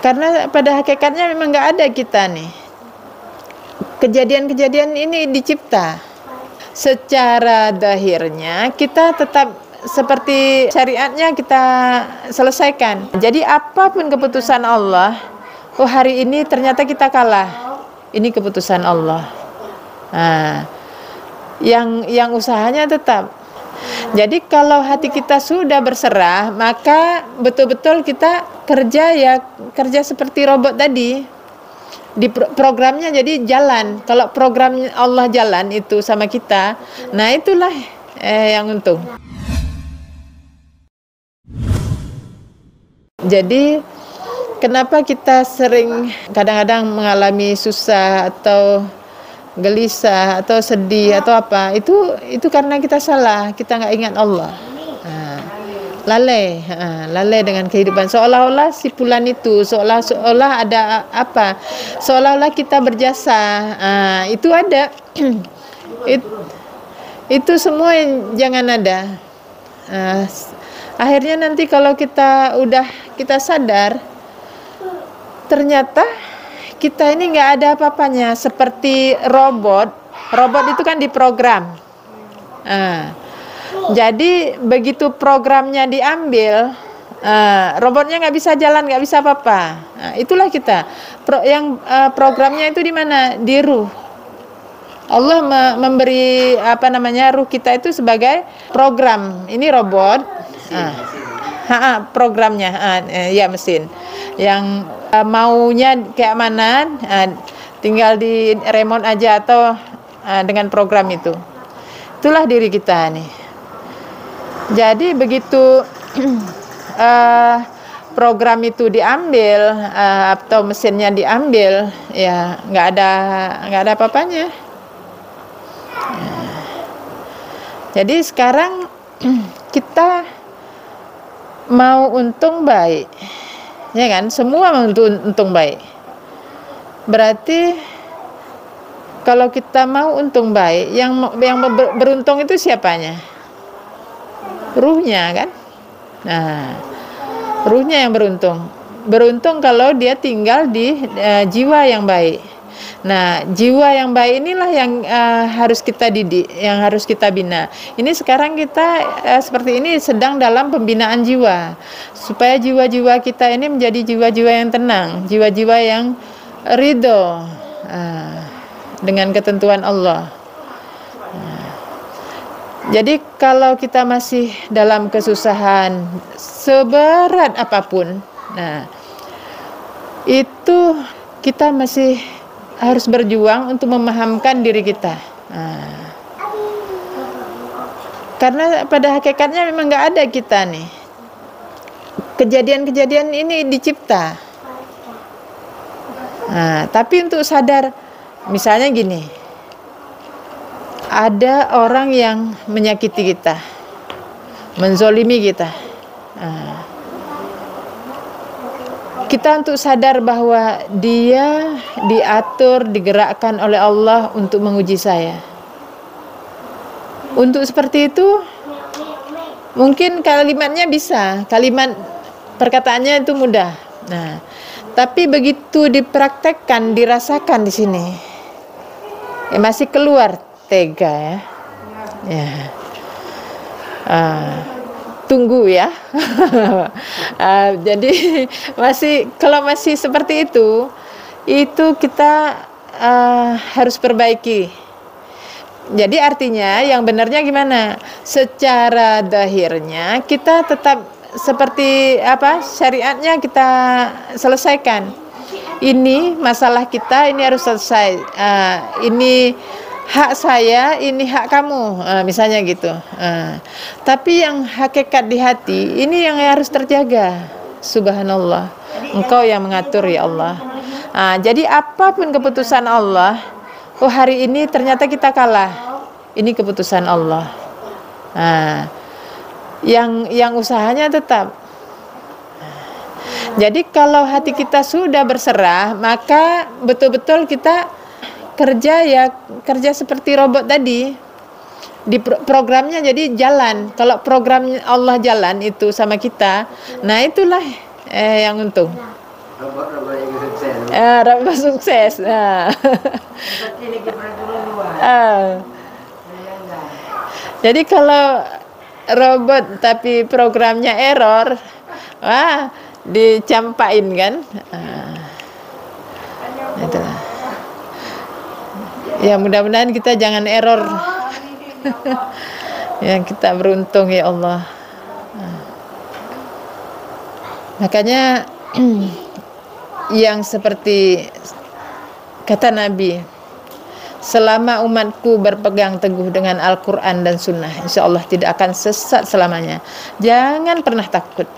Karena pada hakikatnya memang nggak ada kita nih. Kejadian-kejadian ini dicipta. Secara zahirnya kita tetap seperti syariatnya kita selesaikan. Jadi apapun keputusan Allah, oh hari ini ternyata kita kalah. Ini keputusan Allah. Nah, yang usahanya tetap. Jadi kalau hati kita sudah berserah, maka betul-betul kita kerja seperti robot tadi. Di programnya jadi jalan. Kalau program Allah jalan itu sama kita, nah itulah yang untung. Jadi kenapa kita sering kadang-kadang mengalami susah atau gelisah atau sedih atau apa, itu karena kita salah, kita nggak ingat Allah. Lalai dengan kehidupan, seolah-olah si fulan itu seolah-olah ada apa, seolah-olah kita berjasa. Itu ada. Itu semua yang jangan ada. Akhirnya nanti kalau kita sadar, ternyata kita ini nggak ada apa-apanya, seperti robot itu kan diprogram. Jadi begitu programnya diambil, robotnya nggak bisa jalan, nggak bisa apa-apa. Itulah kita. Programnya itu di mana? Di ruh. Allah memberi ruh kita itu sebagai program. Ini robot. Programnya, ya mesin. Yang maunya kayak mana, tinggal di remote aja atau dengan program itu. Itulah diri kita nih. Jadi begitu program itu diambil atau mesinnya diambil, ya nggak ada apa-apanya. Jadi sekarang kita mau untung baik, ya kan? Semua mau untung baik. Berarti kalau kita mau untung baik, yang beruntung itu siapanya? Ruhnya kan. Nah, ruhnya yang beruntung. Beruntung kalau dia tinggal di jiwa yang baik. Nah, jiwa yang baik inilah yang harus kita didik, yang harus kita bina. Ini sekarang kita seperti ini sedang dalam pembinaan jiwa, supaya jiwa-jiwa kita ini menjadi jiwa-jiwa yang tenang, jiwa-jiwa yang ridho dengan ketentuan Allah. Jadi kalau kita masih dalam kesusahan seberat apapun, nah itu kita masih harus berjuang untuk memahamkan diri kita. Karena pada hakikatnya memang nggak ada kita nih. Kejadian-kejadian ini dicipta. Tapi untuk sadar, misalnya gini, ada orang yang menyakiti kita, menzolimi kita. Kita untuk sadar bahwa dia diatur, digerakkan oleh Allah untuk menguji saya. Untuk seperti itu, mungkin kalimatnya bisa, kalimat perkataannya itu mudah. Nah, tapi begitu dipraktekkan, dirasakan di sini, masih keluar tega ya. Tunggu ya. Jadi kalau masih seperti itu kita harus perbaiki. Jadi artinya yang benarnya gimana? Secara zahirnya kita tetap seperti syariatnya kita selesaikan. Ini masalah kita, ini harus selesai. Ini hak saya, ini hak kamu, misalnya gitu. Tapi yang hakikat di hati, ini yang harus terjaga. Subhanallah, Engkau yang mengatur ya Allah. Jadi apapun keputusan Allah, oh hari ini ternyata kita kalah. Ini keputusan Allah. Yang usahanya tetap. Jadi kalau hati kita sudah berserah, maka betul-betul kita kerja seperti robot tadi. Di programnya jadi jalan. Kalau program Allah jalan itu sama kita, nah itulah yang untung. Robot-robot yang sukses. Robot sukses. Seperti ini kita luar. Jadi kalau robot tapi programnya error, wah dicampain kan. Itulah. Ya mudah-mudahan kita jangan error. Ya kita beruntung ya Allah. Makanya yang seperti kata Nabi, selama umatku berpegang teguh dengan Al-Quran dan Sunnah, insya Allah tidak akan sesat selamanya. Jangan pernah takut.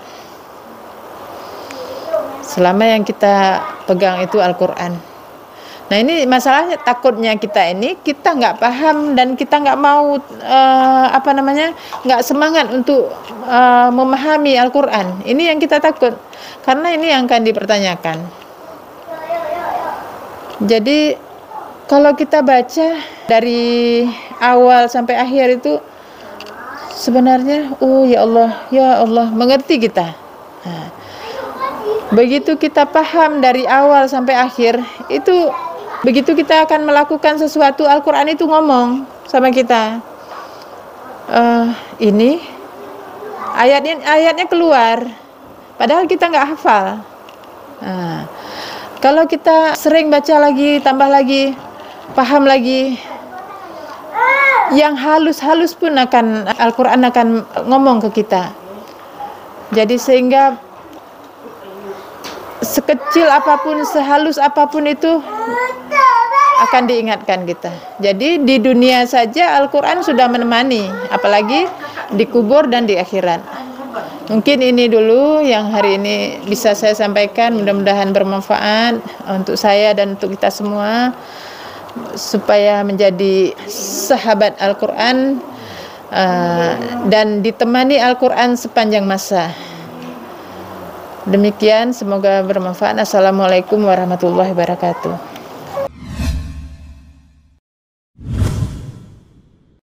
Selama yang kita pegang itu Al-Quran. Nah ini masalahnya, takutnya kita ini, kita nggak paham dan kita nggak mau nggak semangat untuk memahami Al-Quran. Ini yang kita takut, karena ini yang akan dipertanyakan. Jadi kalau kita baca dari awal sampai akhir itu sebenarnya, oh ya Allah, mengerti kita. Nah, begitu kita paham dari awal sampai akhir itu, begitu kita akan melakukan sesuatu, Al-Quran itu ngomong sama kita. Ini ayatnya keluar, padahal kita nggak hafal. Kalau kita sering baca lagi, tambah lagi, paham lagi, yang halus-halus pun Al-Quran akan ngomong ke kita. Jadi sehingga sekecil apapun, sehalus apapun itu akan diingatkan kita. Jadi di dunia saja Al-Quran sudah menemani, apalagi di kubur dan di akhirat. Mungkin ini dulu yang hari ini bisa saya sampaikan, mudah-mudahan bermanfaat untuk saya dan untuk kita semua, supaya menjadi sahabat Al-Quran dan ditemani Al-Quran sepanjang masa. Demikian, semoga bermanfaat. Assalamualaikum warahmatullahi wabarakatuh.